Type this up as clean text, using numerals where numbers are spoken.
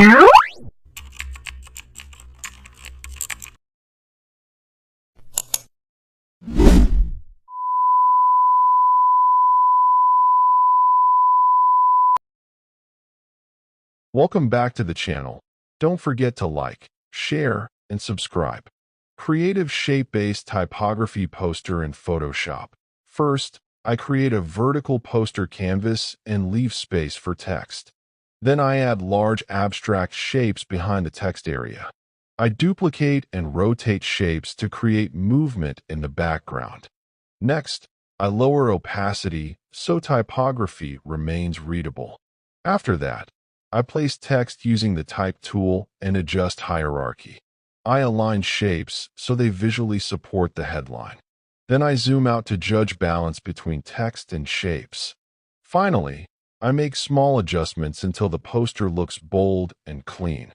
Welcome back to the channel. Don't forget to like, share, and subscribe. Creative shape-based typography poster in Photoshop. First, I create a vertical poster canvas and leave space for text. Then I add large abstract shapes behind the text area. I duplicate and rotate shapes to create movement in the background. Next, I lower opacity so typography remains readable. After that, I place text using the Type tool and adjust hierarchy. I align shapes so they visually support the headline. Then I zoom out to judge balance between text and shapes. Finally, I make small adjustments until the poster looks bold and clean.